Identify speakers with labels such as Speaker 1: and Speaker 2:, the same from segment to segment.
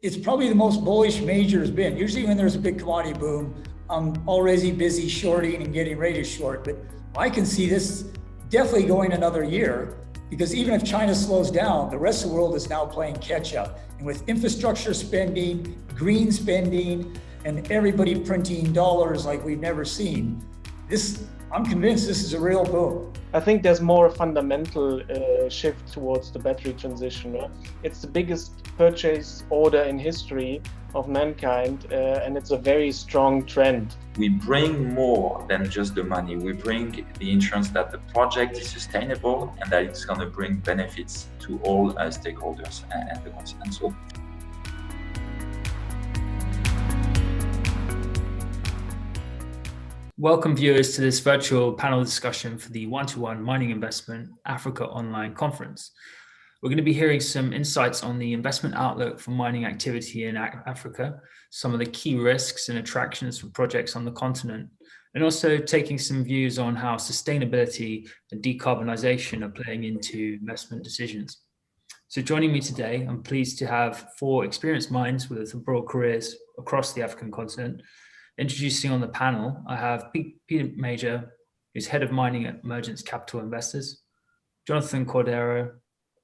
Speaker 1: it's probably the most bullish major has been. Usually when there's a big commodity boom, I'm already busy shorting and getting ready to short, but I can see this definitely going another year, because even if China slows down, the rest of the world is now playing catch up. And with infrastructure spending, green spending, and everybody printing dollars like we've never seen, I'm convinced this is a real boom.
Speaker 2: I think there's more a fundamental shift towards the battery transition. It's the biggest purchase order in history of mankind, and it's a very strong trend.
Speaker 3: We bring more than just the money. We bring the insurance that the project is sustainable and that it's going to bring benefits to all stakeholders and the continent. So,
Speaker 4: welcome viewers to this virtual panel discussion for the One-to-One Mining Investment Africa Online Conference. We're going to be hearing some insights on the investment outlook for mining activity in Africa, some of the key risks and attractions for projects on the continent, and also taking some views on how sustainability and decarbonisation are playing into investment decisions. So joining me today, I'm pleased to have four experienced minds with broad careers across the African continent. Introducing on the panel, I have Peter Major, who's Head of Mining at Mergence Capital Investors, Jonathan Cordero,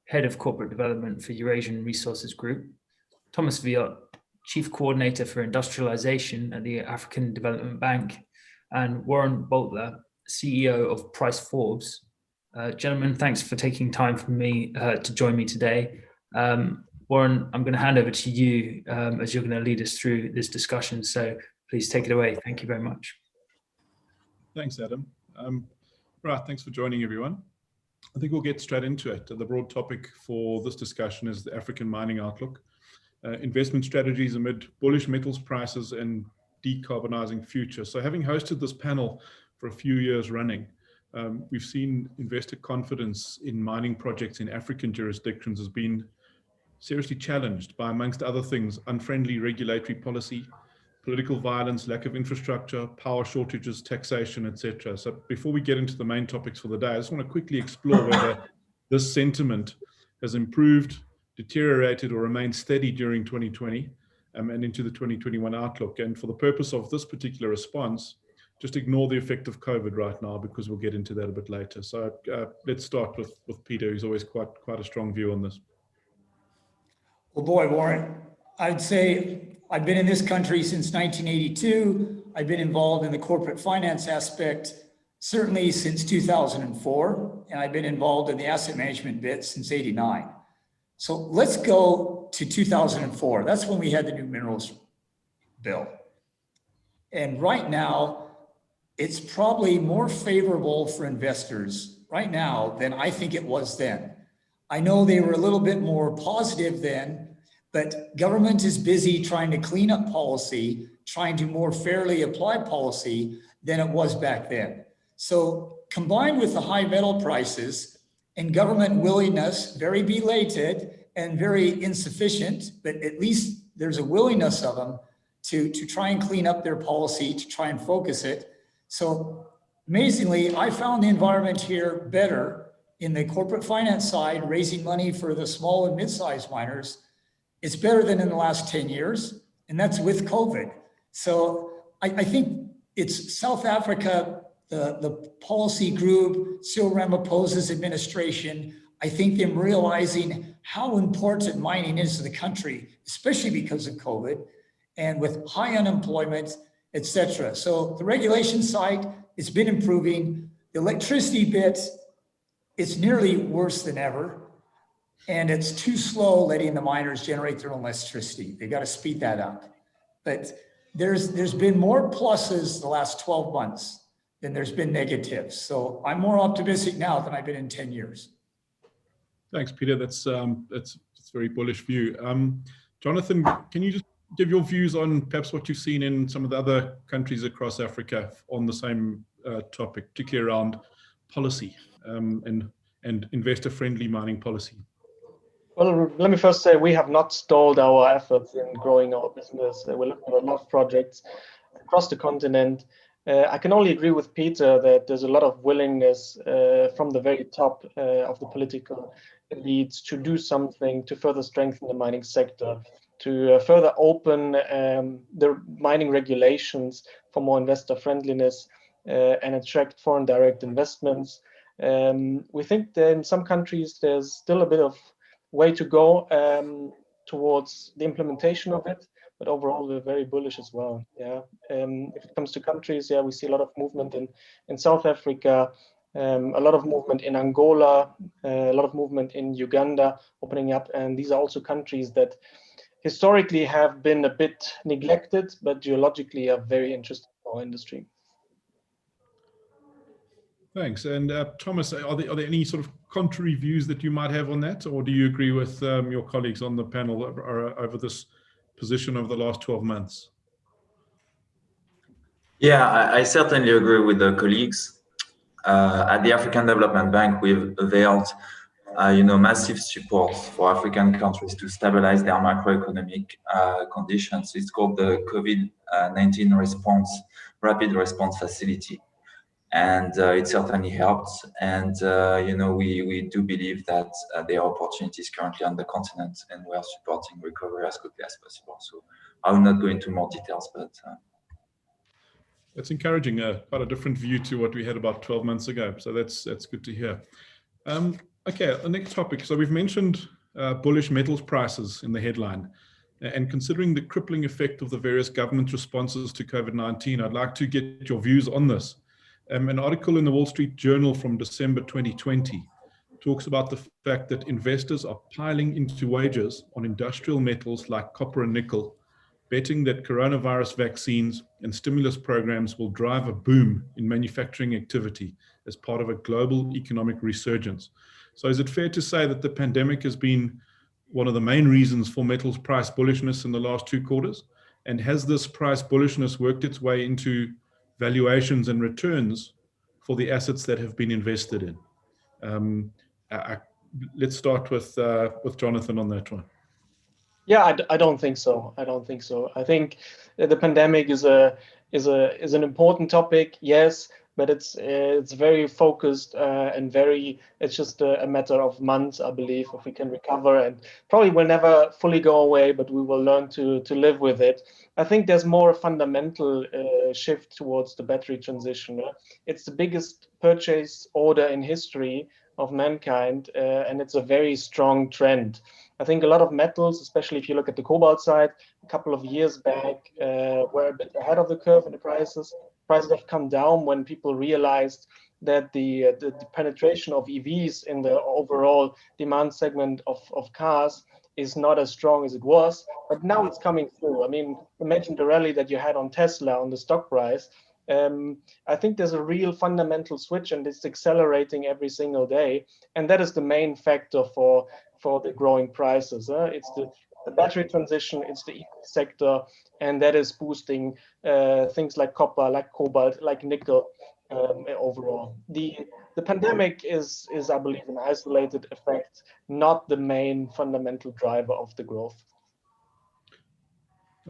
Speaker 4: Head of Corporate Development for Eurasian Resources Group, Thomas Viot, Chief Coordinator for Industrialization at the African Development Bank, and Warren Bolttler, CEO of Forbes. Gentlemen, thanks for taking time for me to join me today. Warren, I'm going to hand over to you as you're going to lead us through this discussion. So please take it away. Thank you very much.
Speaker 5: Thanks, Adam. Right, thanks for joining, everyone. I think we'll get straight into it. The broad topic for this discussion is the African mining outlook, investment strategies amid bullish metals prices and decarbonising future. So having hosted this panel for a few years running, we've seen investor confidence in mining projects in African jurisdictions has been seriously challenged by, amongst other things, unfriendly regulatory policy, political violence, lack of infrastructure, power shortages, taxation, etc. So before we get into the main topics for the day, I just want to quickly explore whether this sentiment has improved, deteriorated, or remained steady during 2020 and into the 2021 outlook. And for the purpose of this particular response, just ignore the effect of COVID right now, because we'll get into that a bit later. So let's start with Peter, who's always quite a strong view on this.
Speaker 1: Well, boy, Warren, I'd say I've been in this country since 1982. I've been involved in the corporate finance aspect certainly since 2004, and I've been involved in the asset management bit since '89. So let's go to 2004. That's when we had the new minerals bill. And right now, it's probably more favorable for investors right now than I think it was then. I know they were a little bit more positive then, but government is busy trying to clean up policy, trying to more fairly apply policy than it was back then. So combined with the high metal prices and government willingness, very belated and very insufficient, but at least there's a willingness of them to try and clean up their policy, to try and focus it. So amazingly, I found the environment here better in the corporate finance side, raising money for the small and mid-sized miners. It's better than in the last 10 years, and that's with COVID. So I think it's South Africa, the policy group, Cyril Ramaphosa's administration. I think them realizing how important mining is to the country, especially because of COVID and with high unemployment, et cetera. So the regulation side, it's been improving. The electricity bit, it's nearly worse than ever. And it's too slow letting the miners generate their own electricity. They got to speed that up. But there's been more pluses the last 12 months than there's been negatives. So I'm more optimistic now than I've been in 10 years.
Speaker 5: Thanks, Peter. That's a very bullish view. Jonathan, can you just give your views on perhaps what you've seen in some of the other countries across Africa on the same topic, particularly around policy and investor-friendly mining policy?
Speaker 2: Well, let me first say we have not stalled our efforts in growing our business. We're looking at a lot of projects across the continent. I can only agree with Peter that there's a lot of willingness from the very top of the political elites to do something to further strengthen the mining sector. further open the mining regulations for more investor friendliness and attract foreign direct investments. We think that in some countries there's still a bit of way to go towards the implementation of it, but overall we're very bullish as well. Yeah, if it comes to countries, yeah, we see a lot of movement in South Africa, a lot of movement in Angola, a lot of movement in Uganda opening up, and these are also countries that historically have been a bit neglected, but geologically are very interesting for our industry.
Speaker 5: Thanks. And Thomas, are there any sort of contrary views that you might have on that, or do you agree with your colleagues on the panel over this position over the last 12 months?
Speaker 3: Yeah, I certainly agree with the colleagues. At the African Development Bank, we've availed massive support for African countries to stabilize their macroeconomic conditions. It's called the COVID-19 Rapid Response Facility. And it certainly helps. And, we do believe that there are opportunities currently on the continent, and we are supporting recovery as quickly as possible. So I will not go into more details, but...
Speaker 5: That's encouraging, quite a different view to what we had about 12 months ago. So that's good to hear. Okay, the next topic. So we've mentioned bullish metals prices in the headline. And considering the crippling effect of the various government responses to COVID-19, I'd like to get your views on this. An article in the Wall Street Journal from December 2020 talks about the fact that investors are piling into wages on industrial metals like copper and nickel, betting that coronavirus vaccines and stimulus programs will drive a boom in manufacturing activity as part of a global economic resurgence. So is it fair to say that the pandemic has been one of the main reasons for metals price bullishness in the last 2 quarters? And has this price bullishness worked its way into valuations and returns for the assets that have been invested in? Let's start with Jonathan on that one.
Speaker 2: Yeah, I don't think so. I think the pandemic is an important topic, yes, but it's very focused and it's just a matter of months, I believe, if we can recover, and probably will never fully go away, but we will learn to live with it. I think there's more a fundamental shift towards the battery transition. It's the biggest purchase order in history of mankind, and it's a very strong trend. I think a lot of metals, especially if you look at the cobalt side, a couple of years back were a bit ahead of the curve in the prices. Prices have come down when people realized that the penetration of EVs in the overall demand segment of cars is not as strong as it was, but now it's coming through. I mean, imagine the rally that you had on Tesla on the stock price. I think there's a real fundamental switch, and it's accelerating every single day. And that is the main factor for the growing prices. It's the battery transition, it's the EV sector, and that is boosting things like copper, like cobalt, like nickel overall. The pandemic is, I believe, an isolated effect, not the main fundamental driver of the growth.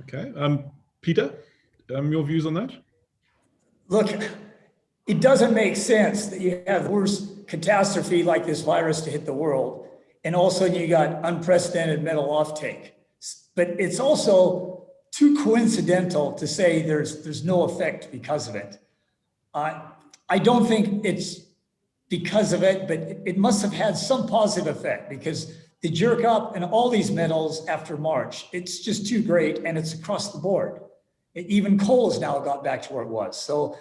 Speaker 5: Okay, Peter, your views on that?
Speaker 1: Look, it doesn't make sense that you have worst catastrophe like this virus to hit the world, and all of a sudden you got unprecedented metal offtake. But it's also too coincidental to say there's no effect because of it. I don't think it's because of it, but it must have had some positive effect, because the jerk up in all these metals after March, it's just too great, and it's across the board. Even coal has now got back to where it was. So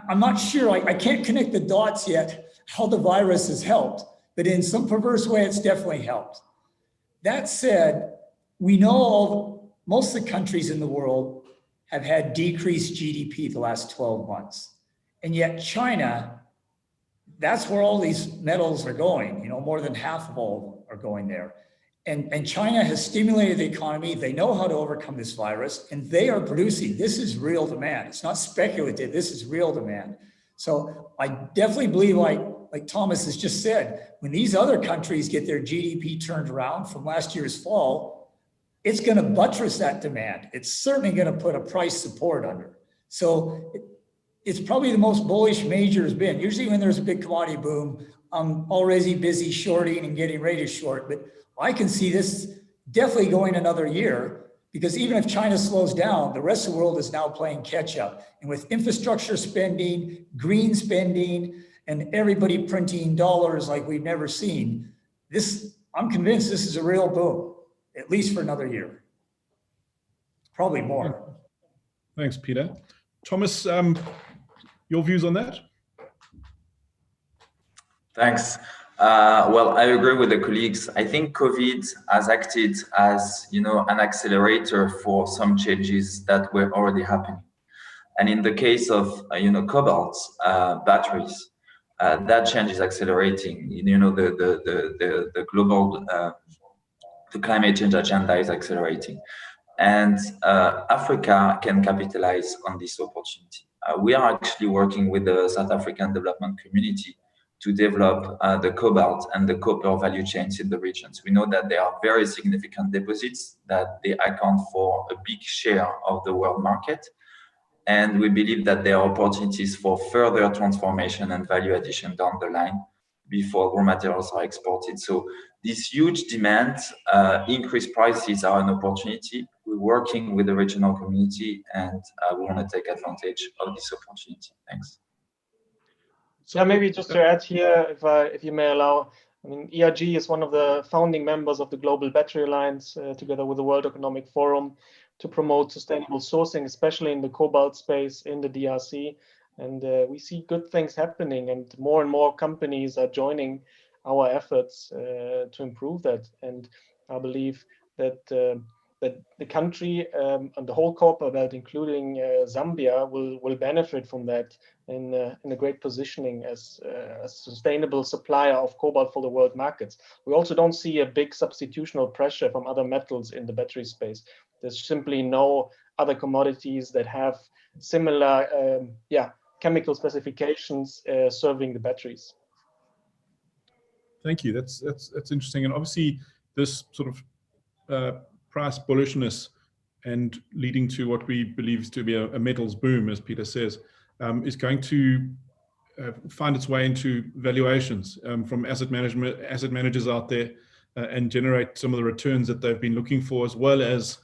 Speaker 1: I'm not sure, I can't connect the dots yet how the virus has helped, but in some perverse way, it's definitely helped. That said, we know most of the countries in the world have had decreased GDP the last 12 months. And yet China, that's where all these metals are going, more than half of all of them are going there. And China has stimulated the economy. They know how to overcome this virus, and they are producing. This is real demand. It's not speculative. This is real demand. So I definitely believe, like Thomas has just said, when these other countries get their GDP turned around from last year's fall, it's going to buttress that demand. It's certainly going to put a price support under. So it's probably the most bullish major has been. Usually when there's a big commodity boom, I'm already busy shorting and getting ready to short, but I can see this definitely going another year, because even if China slows down, the rest of the world is now playing catch up. And with infrastructure spending, green spending, and everybody printing dollars like we've never seen, I'm convinced this is a real boom, at least for another year. Probably more.
Speaker 5: Thanks, Peter. Thomas, your views on that?
Speaker 3: Thanks. Well, I agree with the colleagues. I think COVID has acted as, an accelerator for some changes that were already happening. And in the case of, cobalt batteries, that change is accelerating. The global, the climate change agenda is accelerating. And Africa can capitalize on this opportunity. We are actually working with the South African development community to develop the cobalt and the copper value chains in the regions. We know that there are very significant deposits, that they account for a big share of the world market. And we believe that there are opportunities for further transformation and value addition down the line before raw materials are exported. So this huge demand, increased prices are an opportunity. We're working with the regional community, and we want to take advantage of this opportunity. Thanks.
Speaker 2: So maybe just to add here, if you may allow, I mean, ERG is one of the founding members of the Global Battery Alliance, together with the World Economic Forum, to promote sustainable sourcing, especially in the cobalt space in the DRC. And we see good things happening, and more companies are joining our efforts to improve that. And I believe that that the country and the whole Copper Belt, including Zambia, will benefit from that in a great positioning as a sustainable supplier of cobalt for the world markets. We also don't see a big substitutional pressure from other metals in the battery space. There's simply no other commodities that have similar chemical specifications serving the batteries.
Speaker 5: Thank you. That's interesting. And obviously this sort of price bullishness and leading to what we believe to be a metals boom, as Peter says, is going to find its way into valuations from asset managers out there and generate some of the returns that they've been looking for, as well as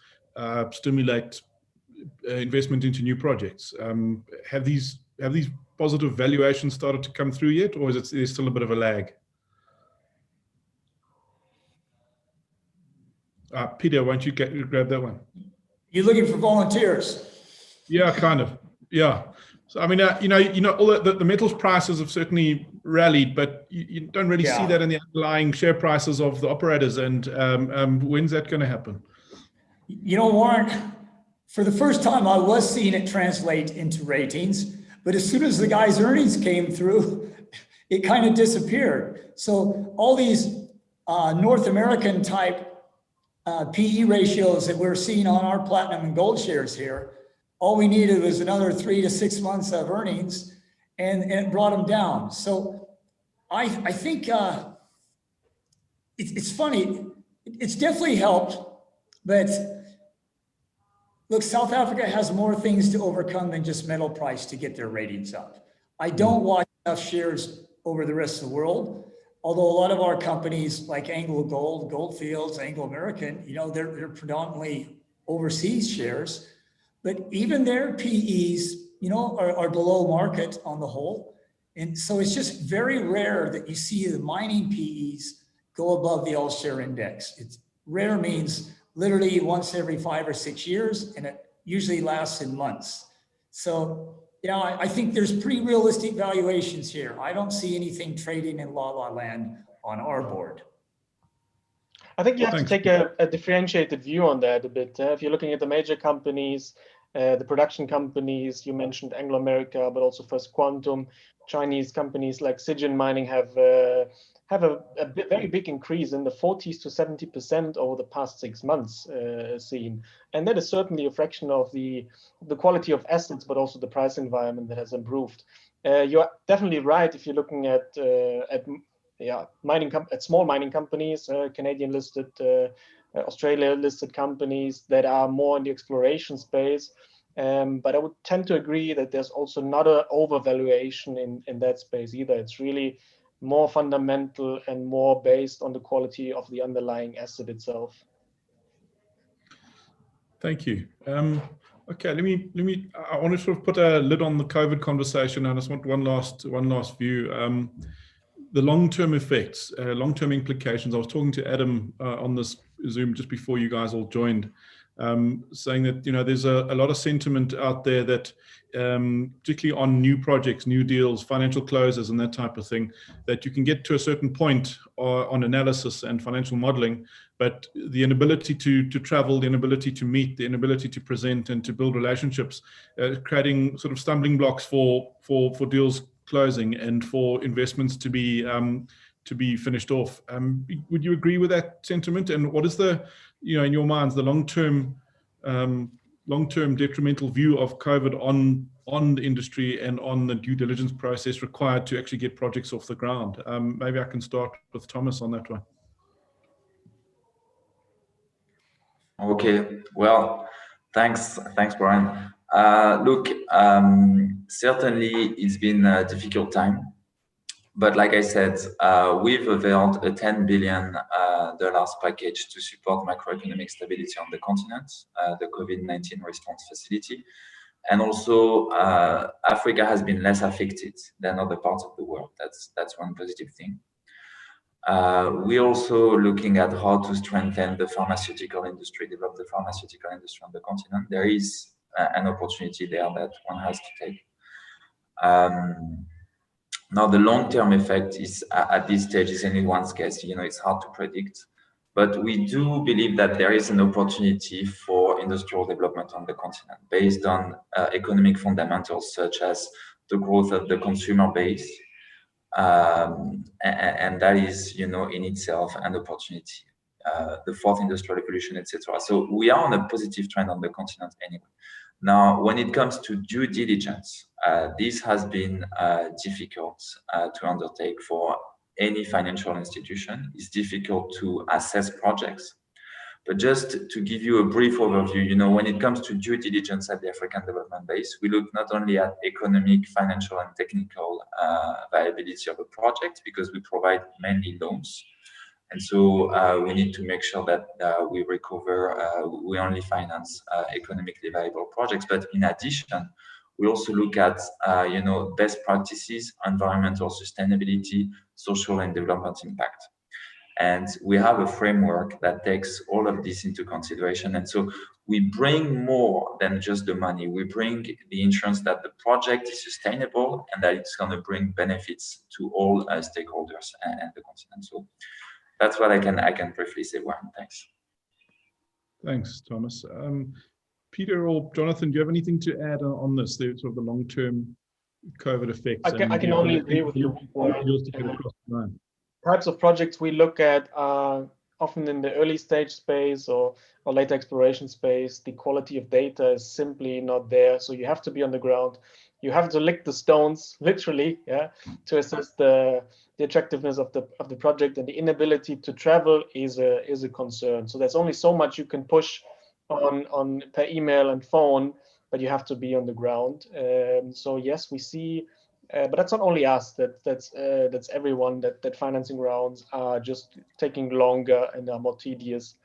Speaker 5: stimulate investment into new projects. Have these positive valuations started to come through yet, or is there still a bit of a lag? Peter, why don't you grab that one?
Speaker 1: You're looking for volunteers.
Speaker 5: Yeah, kind of. Yeah. So I mean, all the metals prices have certainly rallied, but you don't really see that in the underlying share prices of the operators. And when's that going to happen?
Speaker 1: Warren, for the first time, I was seeing it translate into ratings, but as soon as the guy's earnings came through, it kind of disappeared. So all these North American type PE ratios that we're seeing on our platinum and gold shares here, all we needed was another 3 to 6 months of earnings, and it brought them down. So I think it's funny. It's definitely helped, but look, South Africa has more things to overcome than just metal price to get their ratings up. I don't watch enough shares over the rest of the world. Although a lot of our companies like Anglo Gold, Goldfields, Anglo American, they're predominantly overseas shares, but even their PEs, are below market on the whole. And so it's just very rare that you see the mining PEs go above the all-share index. It's rare means literally once every 5 or 6 years, and it usually lasts in months. So I think there's pretty realistic valuations here. I don't see anything trading in la land on our board.
Speaker 2: I think you have to take a differentiated view on that a bit. If you're looking at the major companies, the production companies, you mentioned Anglo America, but also First Quantum, Chinese companies like Zijin Mining have a very big increase in the 40s to 70% over the past 6 months seen. And that is certainly a fraction of the quality of assets, but also the price environment that has improved. You're definitely right if you're looking at small mining companies, Canadian listed, Australia listed companies that are more in the exploration space. But I would tend to agree that there's also not an overvaluation in that space either. It's really more fundamental and more based on the quality of the underlying asset itself.
Speaker 5: Thank you. Okay, I want to sort of put a lid on the COVID conversation. I just want one last view. The long-term effects, long-term implications. I was talking to Adam on this Zoom just before you guys all joined, saying that, there's a lot of sentiment out there that, particularly on new projects, new deals, financial closes and that type of thing, that you can get to a certain point on analysis and financial modeling, but the inability to travel, the inability to meet, the inability to present and to build relationships, creating sort of stumbling blocks for deals closing and for investments to be finished off. Would you agree with that sentiment? And what is the, in your minds, the long-term detrimental view of COVID on the industry and on the due diligence process required to actually get projects off the ground? Maybe I can start with Thomas on that one.
Speaker 3: Okay, well, thanks, Brian. Look, certainly it's been a difficult time, but like I said, we've availed a $10 billion package to support macroeconomic stability on the continent, the COVID-19 response facility. And also, Africa has been less affected than other parts of the world. That's one positive thing. We're also looking at how to strengthen the pharmaceutical industry, develop the pharmaceutical industry on the continent. There is an opportunity there that one has to take. Now, the long-term effect is, at this stage, is anyone's guess. It's hard to predict. But we do believe that there is an opportunity for industrial development on the continent based on economic fundamentals, such as the growth of the consumer base, and that is, in itself an opportunity, the fourth industrial revolution, etc. So we are on a positive trend on the continent anyway. Now, when it comes to due diligence, this has been difficult to undertake for any financial institution. It's difficult to assess projects. But just to give you a brief overview, when it comes to due diligence at the African Development Base, we look not only at economic, financial, and technical viability of a project, because we provide mainly loans. And so we need to make sure that we only finance economically viable projects. But in addition, we also look at, best practices, environmental sustainability, social and development impact. And we have a framework that takes all of this into consideration. And so we bring more than just the money. We bring the insurance that the project is sustainable and that it's going to bring benefits to all stakeholders and the continent. So that's what I can briefly say, Warren. Thanks.
Speaker 5: Thanks, Thomas. Peter or Jonathan, do you have anything to add on this, the sort of the long-term COVID effects?
Speaker 2: I can only agree with you. Types of projects we look at are often in the early stage space or later exploration space. The quality of data is simply not there. So you have to be on the ground. You have to lick the stones, literally, to assess the attractiveness of the project, and the inability to travel is a concern. So there's only so much you can push on per email and phone, but you have to be on the ground. So yes, we see. But that's not only us. That's everyone. That financing rounds are just taking longer and are more tedious.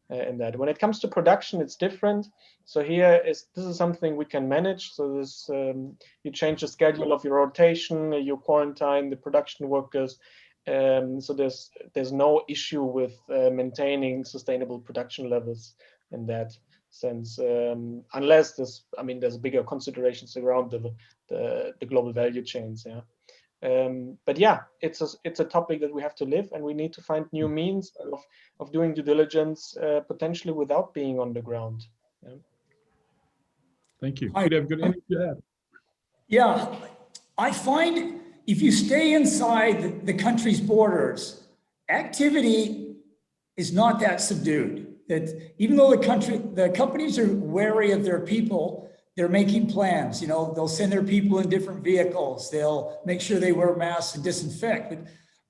Speaker 2: And that when it comes to production, it's different. So this is something we can manage. So this you change the schedule of your rotation, you quarantine the production workers. So there's no issue with maintaining sustainable production levels in that sense, unless there's bigger considerations around the global value chains. But yeah, it's a topic that we have to live, and we need to find new means of doing due diligence, potentially without being on the ground.
Speaker 5: Thank you. Peter, have you got anything to add?
Speaker 1: Yeah, I find if you stay inside the country's borders, activity is not that subdued. That even though the companies are wary of their people, they're making plans. They'll send their people in different vehicles. They'll make sure they wear masks and disinfect. But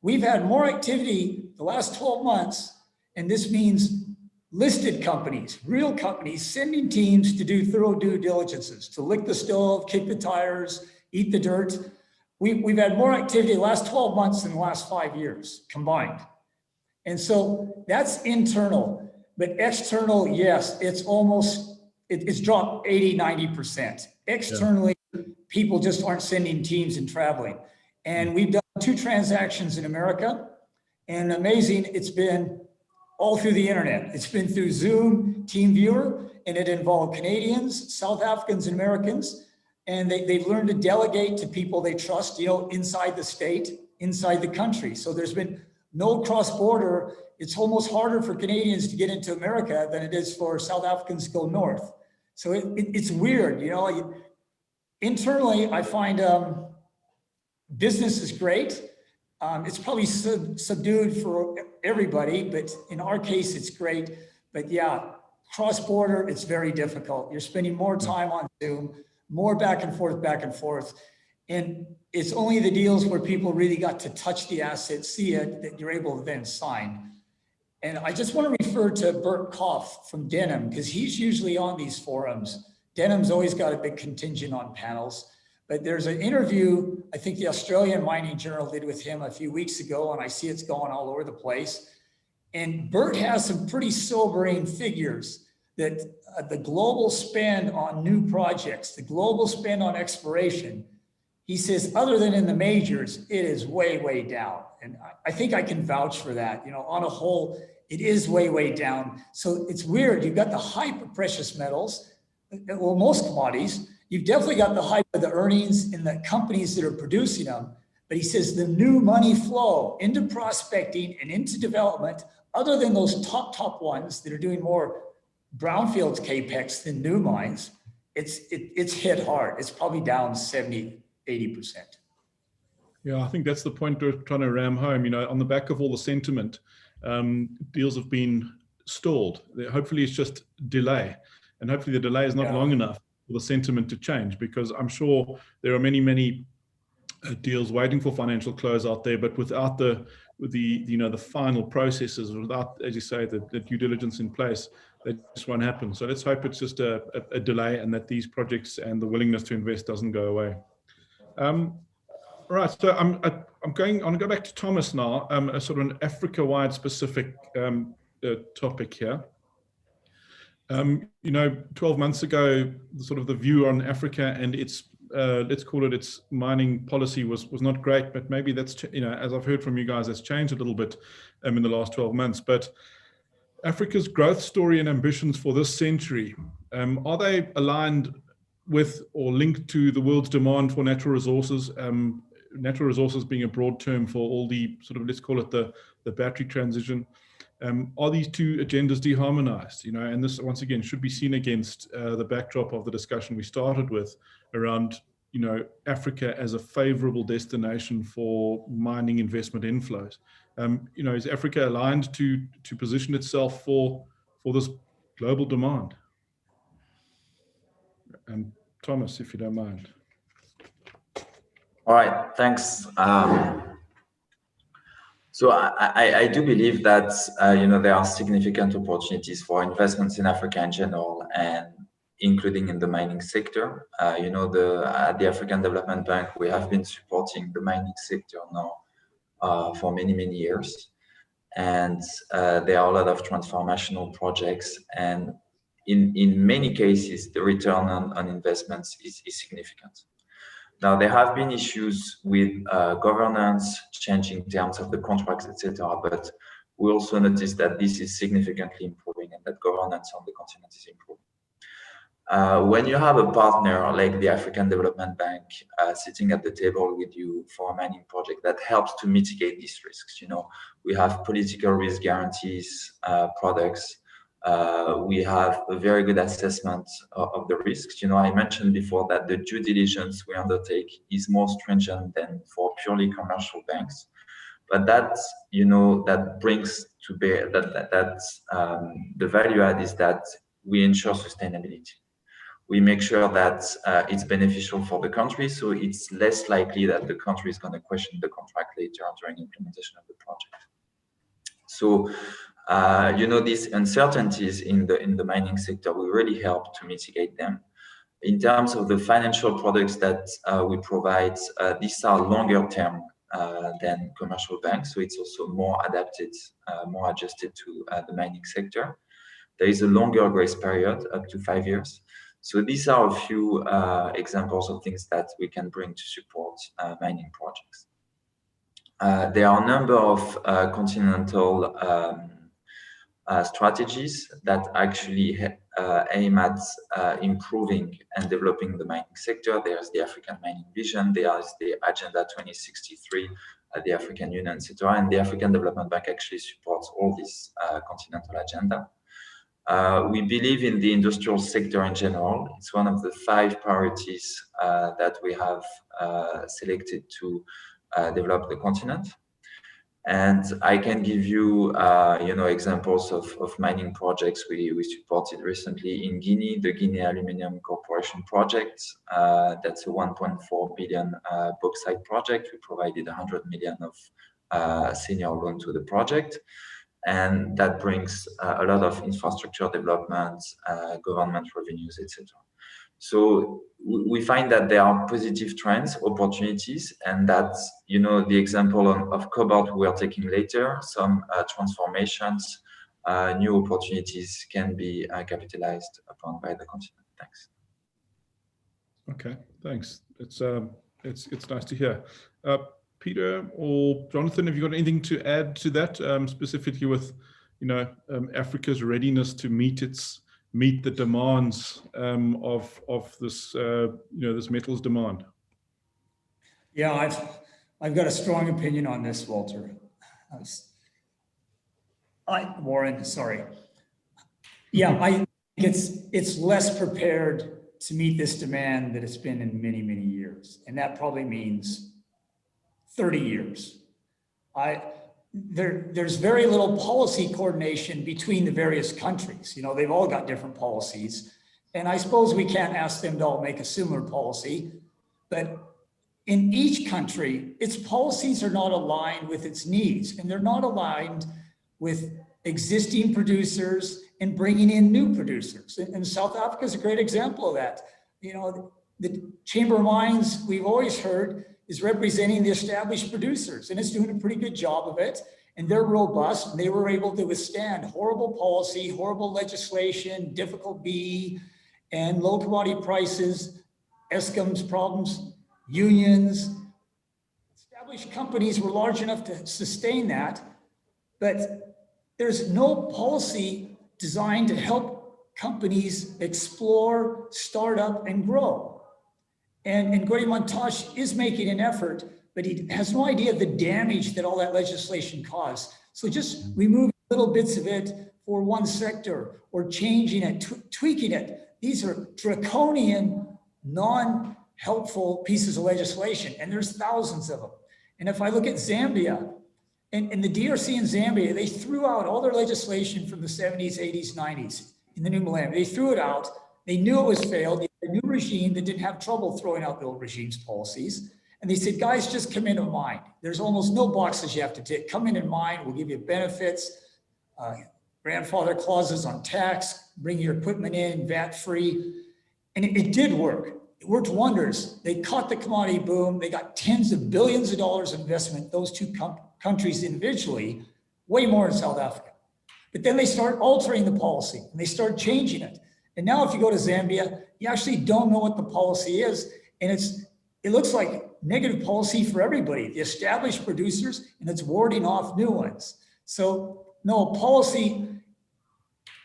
Speaker 1: we've had more activity the last 12 months, and this means listed companies, real companies, sending teams to do thorough due diligences, to lick the stove, kick the tires, eat the dirt. We've had more activity the last 12 months than the last 5 years combined. And so that's internal. But external, yes, it's almost it's dropped 80, 90%. Externally, people just aren't sending teams and traveling. And we've done 2 transactions in America, and amazing, it's been all through the internet. It's been through Zoom, TeamViewer, and it involved Canadians, South Africans, and Americans. And they've learned to delegate to people they trust, inside the state, inside the country. So there's been no cross-border. It's almost harder for Canadians to get into America than it is for South Africans to go north. So it's weird, Internally, I find business is great. It's probably subdued for everybody, but in our case, it's great. But yeah, cross-border, it's very difficult. You're spending more time on Zoom, more back and forth. And it's only the deals where people really got to touch the asset, see it, that you're able to then sign. And I just want to refer to Bert Koff from Denim, because he's usually on these forums. Denim's always got a big contingent on panels. But there's an interview, I think the Australian Mining Journal did with him a few weeks ago, and I see it's going all over the place. And Bert has some pretty sobering figures that the global spend on new projects, the global spend on exploration, he says, other than in the majors, it is way, way down. And I think I can vouch for that. On a whole, it is way, way down. So it's weird. You've got the hype of precious metals, well, most commodities. You've definitely got the hype of the earnings in the companies that are producing them. But he says the new money flow into prospecting and into development, other than those top ones that are doing more brownfields capex than new mines, it's hit hard. It's probably down 70, 80%.
Speaker 5: Yeah, I think that's the point we're trying to ram home. On the back of all the sentiment, deals have been stalled. Hopefully it's just delay. And hopefully the delay is not long enough for the sentiment to change, because I'm sure there are many deals waiting for financial close out there, but without the final processes, without, as you say, the due diligence in place, that just won't happen. So let's hope it's just a delay, and that these projects and the willingness to invest doesn't go away. Right, so I'm going to go back to Thomas now, a sort of an Africa-wide specific topic here. 12 months ago, sort of the view on Africa and its let's call it its mining policy was not great, but maybe that's, as I've heard from you guys, that's changed a little bit in the last 12 months. But Africa's growth story and ambitions for this century, are they aligned with or linked to the world's demand for natural resources? Natural resources being a broad term for all the sort of, let's call it the battery transition. Are these two agendas deharmonized? And this once again should be seen against the backdrop of the discussion we started with around, Africa as a favorable destination for mining investment inflows. Is Africa aligned to position itself for this global demand? Thomas, if you don't mind.
Speaker 3: All right, thanks. So I do believe that there are significant opportunities for investments in Africa in general, and including in the mining sector. At the African Development Bank, we have been supporting the mining sector now for many years, and there are a lot of transformational projects, and in many cases the return on investments is significant. Now, there have been issues with governance, changing terms of the contracts, etc. But we also noticed that this is significantly improving, and that governance on the continent is improving. When you have a partner like the African Development Bank sitting at the table with you for a mining project, that helps to mitigate these risks. We have political risk guarantees products. We have a very good assessment of the risks. I mentioned before that the due diligence we undertake is more stringent than for purely commercial banks, but that brings to bear that the value add is that we ensure sustainability. We make sure that it's beneficial for the country, so it's less likely that the country is going to question the contract later during implementation of the project. So these uncertainties in the mining sector will really help to mitigate them. In terms of the financial products that we provide, these are longer term than commercial banks, so it's also more adapted, more adjusted to the mining sector. There is a longer grace period, up to 5 years. So these are a few examples of things that we can bring to support mining projects. There are a number of continental strategies that actually aim at improving and developing the mining sector. There's the African Mining Vision, there's the Agenda 2063, the African Union, etc. And the African Development Bank actually supports all this continental agenda. We believe in the industrial sector in general. It's one of the 5 priorities that we have selected to develop the continent. And I can give you, examples of mining projects we supported recently in Guinea, the Guinea Aluminium Corporation project. That's a 1.4 billion bauxite project. We provided 100 million of senior loan to the project. And that brings a lot of infrastructure development, government revenues, etc. So we find that there are positive trends, opportunities, and that's, the example of cobalt we are taking later, some transformations, new opportunities can be capitalized upon by the continent. Thanks.
Speaker 5: Okay, thanks. It's nice to hear. Peter or Jonathan, have you got anything to add to that, specifically with, Africa's readiness to meet the demands of this, this metals demand?
Speaker 1: Yeah, I've got a strong opinion on this, Walter. Warren, sorry. Yeah, I think it's less prepared to meet this demand that it's been in many, many years, and that probably means 30 years. There's very little policy coordination between the various countries. They've all got different policies. And I suppose we can't ask them to all make a similar policy, but in each country, its policies are not aligned with its needs, and they're not aligned with existing producers and bringing in new producers. And South Africa is a great example of that. The Chamber of Mines, we've always heard, is representing the established producers, and it's doing a pretty good job of it. And they're robust, and they were able to withstand horrible policy, horrible legislation, difficult BE, and low commodity prices, Eskom's problems, unions. Established companies were large enough to sustain that, but there's no policy designed to help companies explore, start up, and grow. And Gwede Montage is making an effort, but he has no idea of the damage that all that legislation caused. So just remove little bits of it for one sector, or changing it, tweaking it. These are draconian, non-helpful pieces of legislation, and there's thousands of them. And if I look at Zambia, and the DRC in Zambia, they threw out all their legislation from the 70s, 80s, 90s in the new millennium. They threw it out. They knew it was failed. They had a new regime that didn't have trouble throwing out the old regime's policies. And they said, guys, just come in and mine. There's almost no boxes you have to tick. Come in and mine. We'll give you benefits, grandfather clauses on tax, bring your equipment in, VAT-free. And it did work. It worked wonders. They caught the commodity boom. They got tens of billions of dollars of investment, those two countries individually, way more in South Africa. But then they start altering the policy, and they start changing it. And now if you go to Zambia, you actually don't know what the policy is. And it looks like negative policy for everybody, the established producers, and it's warding off new ones. So no, policy,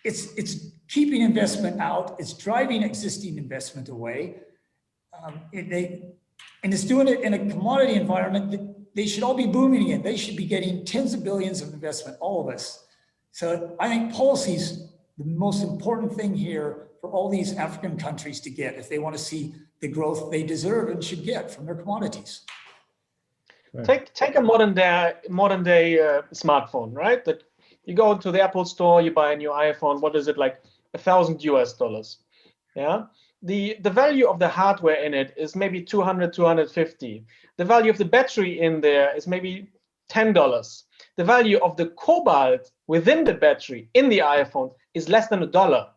Speaker 1: it's keeping investment out, it's driving existing investment away. And it's doing it in a commodity environment that they should all be booming again. They should be getting tens of billions of investment, all of us. So I think policy's the most important thing here for all these African countries to get if they want to see the growth they deserve and should get from their commodities.
Speaker 2: Right. Take a modern day smartphone, right? That you go to the Apple store, you buy a new iPhone. What is it, like $1,000 US? Yeah. The value of the hardware in it is maybe 200, 250. The value of the battery in there is maybe $10. The value of the cobalt within the battery in the iPhone is less than $1.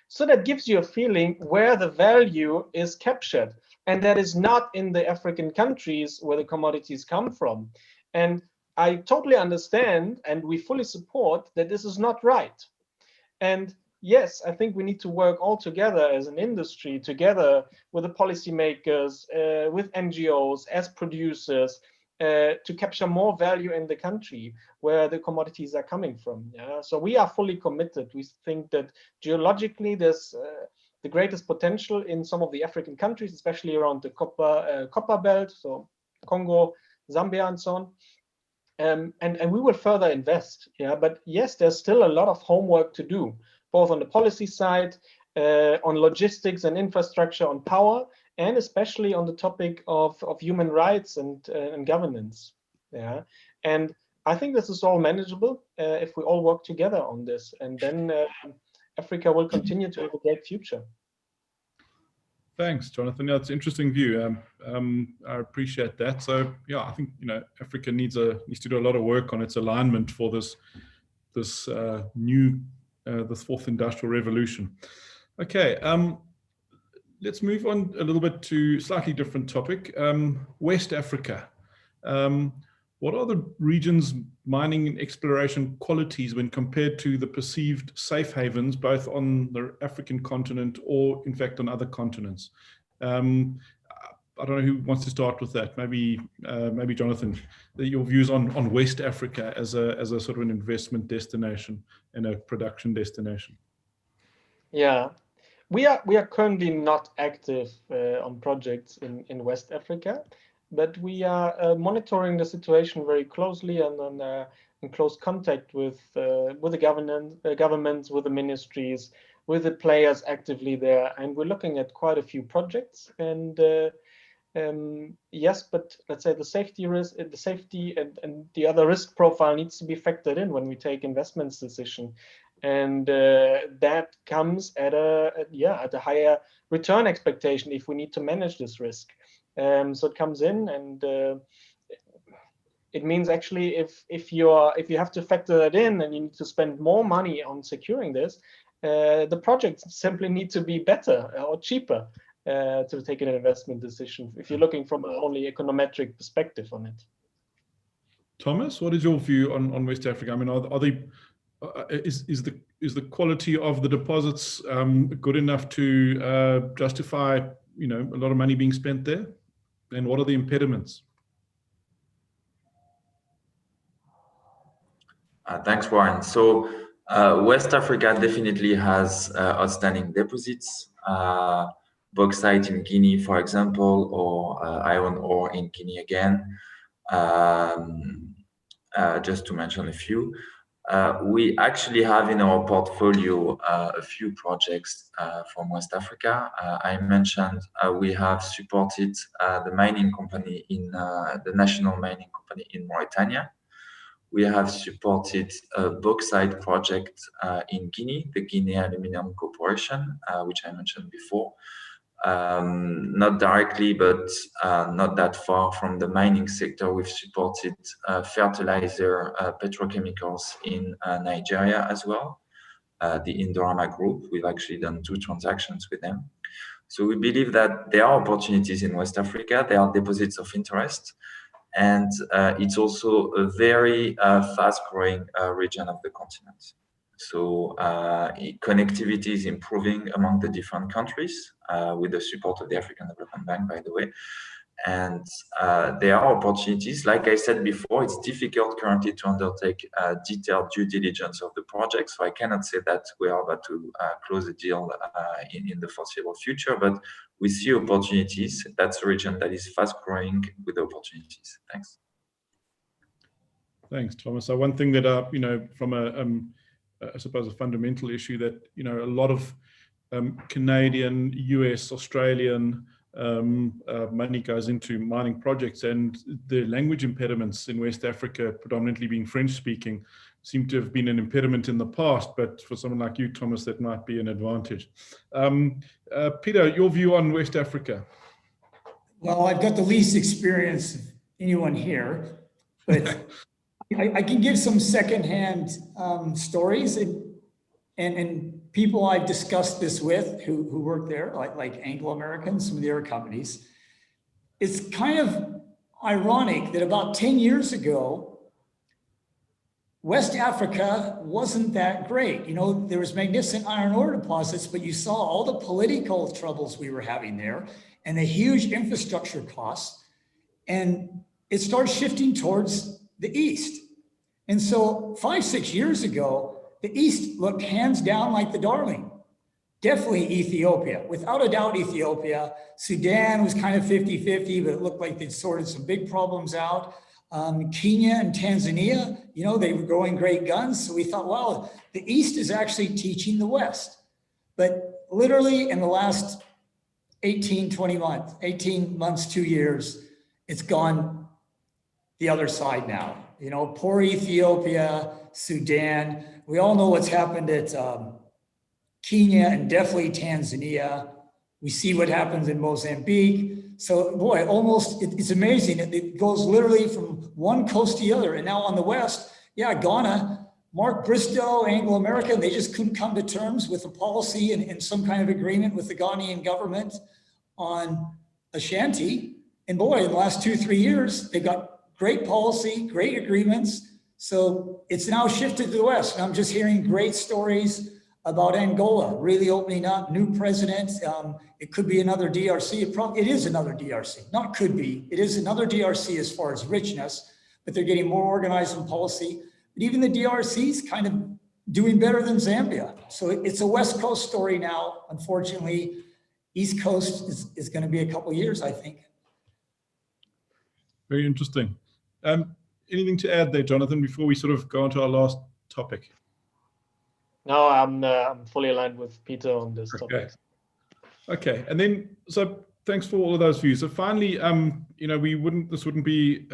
Speaker 2: So that gives you a feeling where the value is captured. And that is not in the African countries where the commodities come from. And I totally understand, and we fully support that this is not right. And yes, I think we need to work all together as an industry, together with the policymakers, with NGOs, as producers, to capture more value in the country where the commodities are coming from. Yeah? So we are fully committed. We think that geologically there's the greatest potential in some of the African countries, especially around the copper belt, so Congo, Zambia, and so on. And we will further invest. Yeah, but yes, there's still a lot of homework to do, both on the policy side, on logistics and infrastructure, on power, and especially on the topic of human rights and governance. Yeah, and I think this is all manageable if we all work together on this, and then Africa will continue to have a great future.
Speaker 5: Thanks, Jonathan. Yeah, it's an interesting view. I appreciate that. So yeah, I think Africa needs to do a lot of work on its alignment for this fourth industrial revolution. Okay, let's move on a little bit to a slightly different topic. West Africa. What are the region's mining and exploration qualities when compared to the perceived safe havens, both on the African continent or, in fact, on other continents? I don't know who wants to start with that. Maybe Jonathan, your views on West Africa as a sort of an investment destination and a production destination.
Speaker 2: Yeah, we are currently not active on projects in West Africa. But we are monitoring the situation very closely and in close contact with the governments, with the ministries, with the players actively there, and we're looking at quite a few projects. And yes, but let's say the safety risk, and the other risk profile needs to be factored in when we take investments decision, and that comes at a higher return expectation if we need to manage this risk. So it comes in, and it means actually if you have to factor that in and you need to spend more money on securing this, the projects simply need to be better or cheaper to take an investment decision if you're looking from an only econometric perspective on it.
Speaker 5: Thomas, what is your view on West Africa? I mean, is the quality of the deposits good enough to justify a lot of money being spent there? And what are the impediments?
Speaker 3: Thanks, Warren. So West Africa definitely has outstanding deposits, bauxite in Guinea, for example, or iron ore in Guinea again, just to mention a few. We actually have in our portfolio a few projects from West Africa. I mentioned we have supported the mining company the national mining company in Mauritania. We have supported a bauxite project in Guinea, the Guinea Aluminium Corporation, which I mentioned before. Not directly, but not that far from the mining sector. We've supported fertilizer, petrochemicals in Nigeria as well. The Indorama Group, we've actually done 2 transactions with them. So we believe that there are opportunities in West Africa. There are deposits of interest. And it's also a very fast-growing region of the continent. So connectivity is improving among the different countries with the support of the African Development Bank, by the way. And there are opportunities. Like I said before, it's difficult currently to undertake detailed due diligence of the project. So I cannot say that we are about to close a deal in the foreseeable future, but we see opportunities. That's a region that is fast growing with opportunities. Thanks.
Speaker 5: Thanks, Thomas. So one thing that, from I suppose a fundamental issue that, a lot of Canadian, US, Australian money goes into mining projects, and the language impediments in West Africa, predominantly being French speaking, seem to have been an impediment in the past, but for someone like you, Thomas, that might be an advantage. Peter, your view on West Africa?
Speaker 1: Well, I've got the least experience of anyone here, but I can give some secondhand stories and people I've discussed this with who work there, like Anglo-Americans, some of their companies. It's kind of ironic that about 10 years ago, West Africa wasn't that great. You know, there was magnificent iron ore deposits, but you saw all the political troubles we were having there and the huge infrastructure costs. And it started shifting towards the East. And so 5-6 years ago, the East looked hands down like the darling. Definitely Ethiopia, without a doubt Ethiopia. Sudan was kind of 50-50, but it looked like they'd sorted some big problems out. Kenya and Tanzania, you know, they were growing great guns. So we thought, well, the East is actually teaching the West. But literally in the last 18 months, 2 years, it's gone the other side now. You know, poor Ethiopia, Sudan. We all know what's happened at Kenya and definitely Tanzania. We see what happens in Mozambique. So boy, it's amazing. It goes literally from one coast to the other. And now on the West, yeah, Ghana, Mark Bristow, Anglo-America, they just couldn't come to terms with a policy and some kind of agreement with the Ghanaian government on Ashanti. And boy, in the last 2-3 years, they've got great policy, great agreements. So it's now shifted to the West. And I'm just hearing great stories about Angola really opening up, new president. It could be another DRC. It is another DRC, not could be. It is another DRC as far as richness, but they're getting more organized in policy. But even the DRC is kind of doing better than Zambia. So it's a West Coast story now. Unfortunately, East Coast is going to be a couple of years, I think.
Speaker 5: Very interesting. Anything to add there, Jonathan, before we sort of go on to our last topic?
Speaker 2: No, I'm fully aligned with Peter on this topic.
Speaker 5: Okay, and then so thanks for all of those views. So finally, you know, this wouldn't be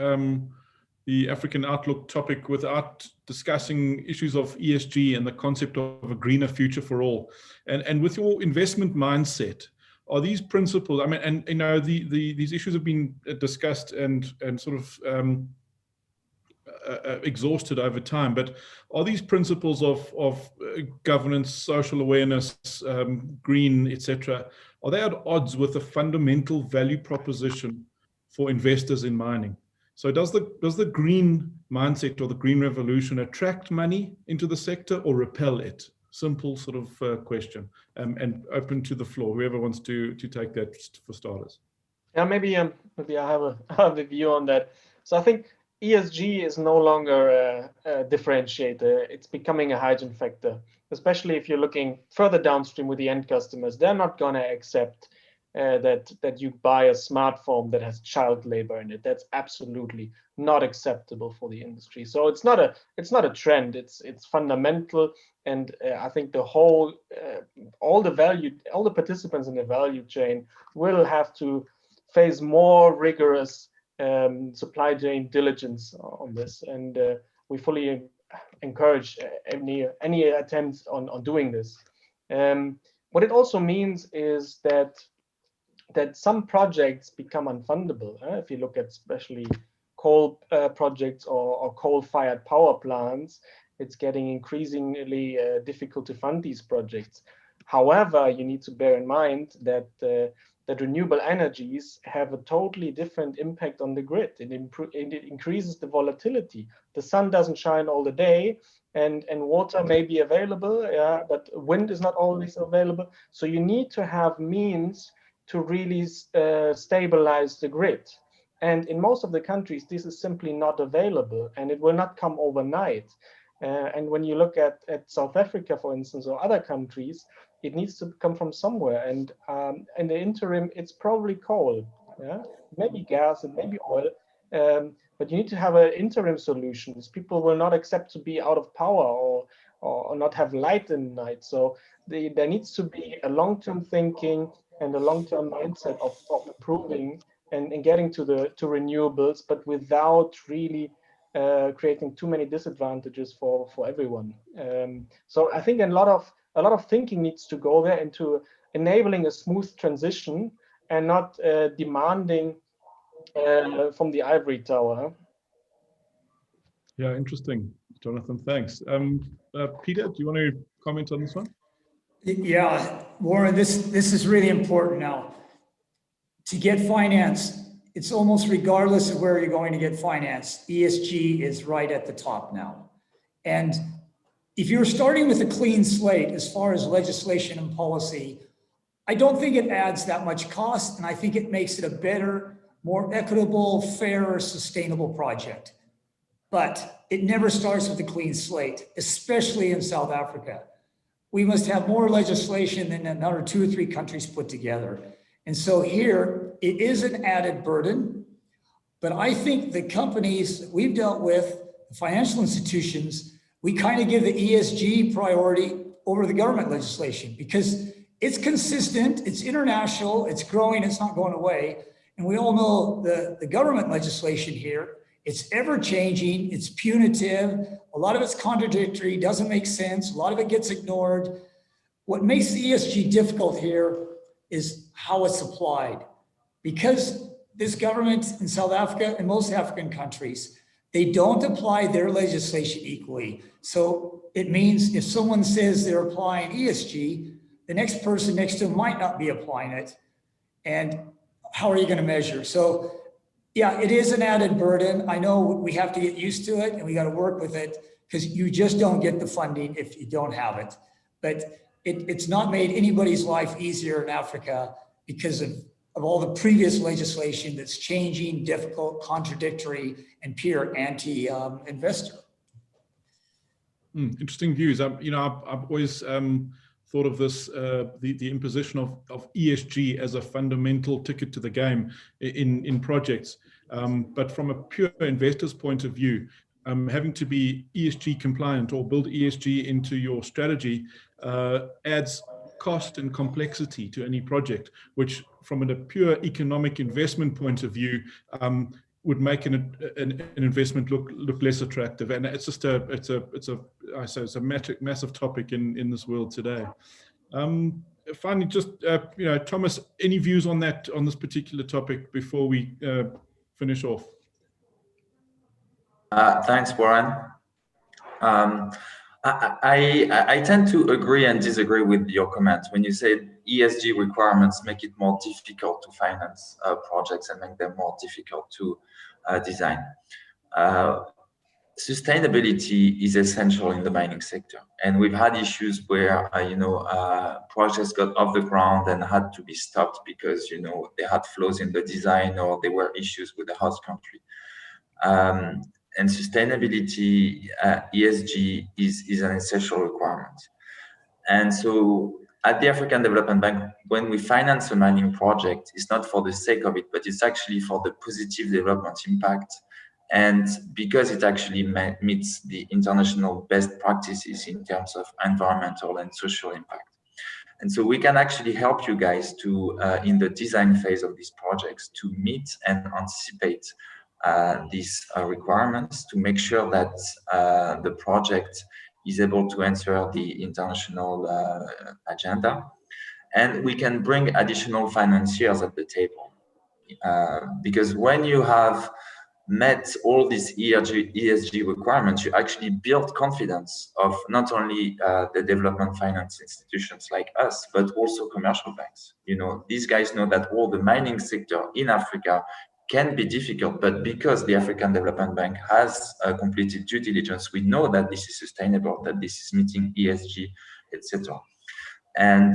Speaker 5: the African Outlook topic without discussing issues of ESG and the concept of a greener future for all. And with your investment mindset, are these principles? I mean, and you know, these issues have been discussed and sort of exhausted over time, but are these principles of governance, social awareness, green, etc., are they at odds with the fundamental value proposition for investors in mining? So does the green mindset or the green revolution attract money into the sector or repel it? Simple sort of question, and open to the floor. Whoever wants to take that for starters.
Speaker 2: Yeah, maybe I have a view on that. So I think ESG is no longer a differentiator. It's becoming a hygiene factor, especially if you're looking further downstream with the end customers. They're not going to accept that you buy a smartphone that has child labor in it. That's absolutely not acceptable for the industry. So it's not a trend. It's fundamental, and I think the whole all the participants in the value chain will have to face more rigorous supply chain diligence on this, and we fully encourage any attempts on doing this. What it also means is that some projects become unfundable. If you look at especially coal projects or coal-fired power plants, it's getting increasingly difficult to fund these projects. However, you need to bear in mind that renewable energies have a totally different impact on the grid. It increases the volatility. The sun doesn't shine all the day, and water may be available, but wind is not always available. So you need to have means to really stabilize the grid. And in most of the countries, this is simply not available, and it will not come overnight. And when you look at South Africa, for instance, or other countries, it needs to come from somewhere. And in the interim, it's probably coal, maybe gas and maybe oil. But you need to have an interim solution. People will not accept to be out of power or not have light in the night. So there needs to be a long-term thinking and a long-term mindset of improving and getting to renewables, but without really creating too many disadvantages for everyone. So I think a lot of thinking needs to go there into enabling a smooth transition and not demanding from the ivory tower.
Speaker 5: Yeah, interesting, Jonathan. Thanks. Peter, do you want to comment on this one?
Speaker 1: Yeah, Warren, this is really important now. To get finance, it's almost regardless of where you're going to get finance, ESG is right at the top now. And if you're starting with a clean slate as far as legislation and policy, I don't think it adds that much cost, and I think it makes it a better, more equitable, fairer, sustainable project. But it never starts with a clean slate, especially in South Africa. We must have more legislation than another 2 or 3 countries put together. And so here, it is an added burden, but I think the companies that we've dealt with, the financial institutions, we kind of give the ESG priority over the government legislation because it's consistent, it's international, it's growing, it's not going away. And we all know the government legislation here, it's ever changing, it's punitive, a lot of it's contradictory, doesn't make sense, a lot of it gets ignored. What makes the ESG difficult here is how it's applied. Because this government in South Africa and most African countries, they don't apply their legislation equally. So it means if someone says they're applying ESG, the next person next to them might not be applying it. And how are you going to measure? So yeah, it is an added burden. I know we have to get used to it and we got to work with it because you just don't get the funding if you don't have it. But it's not made anybody's life easier in Africa because of all the previous legislation that's changing, difficult, contradictory, and pure anti-investor.
Speaker 5: Interesting views. I've always thought of this, the imposition of ESG as a fundamental ticket to the game in projects. But from a pure investor's point of view, having to be ESG compliant or build ESG into your strategy adds cost and complexity to any project, which from a pure economic investment point of view would make an investment look less attractive. And it's just a massive topic in this world today. Finally, just Thomas, any views on this particular topic before we finish off?
Speaker 3: Thanks, Warren. I tend to agree and disagree with your comments when you say ESG requirements make it more difficult to finance projects and make them more difficult to design. Sustainability is essential in the mining sector, and we've had issues where projects got off the ground and had to be stopped because they had flaws in the design or there were issues with the host country. And sustainability, ESG is an essential requirement. And so at the African Development Bank, when we finance a mining project, it's not for the sake of it, but it's actually for the positive development impact. And because it actually meets the international best practices in terms of environmental and social impact. And so we can actually help you guys to, in the design phase of these projects, to meet and anticipate these requirements to make sure that the project is able to answer the international agenda. And we can bring additional financiers at the table. Because when you have met all these ESG requirements, you actually build confidence of not only the development finance institutions like us, but also commercial banks. These guys know that all the mining sector in Africa can be difficult, but because the African Development Bank has completed due diligence, we know that this is sustainable, that this is meeting ESG, etc. And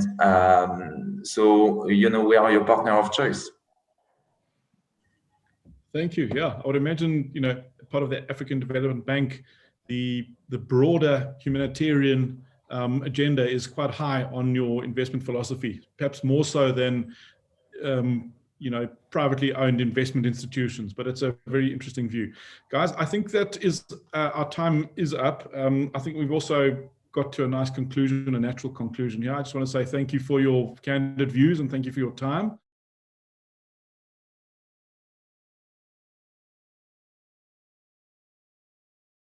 Speaker 3: so, we are your partner of choice.
Speaker 5: Thank you. Yeah, I would imagine, part of the African Development Bank, the broader humanitarian agenda is quite high on your investment philosophy, perhaps more so than privately owned investment institutions, but it's a very interesting view. Guys, I think that is our time is up. I think we've also got to a nice conclusion, a natural conclusion here. I just want to say thank you for your candid views and thank you for your time.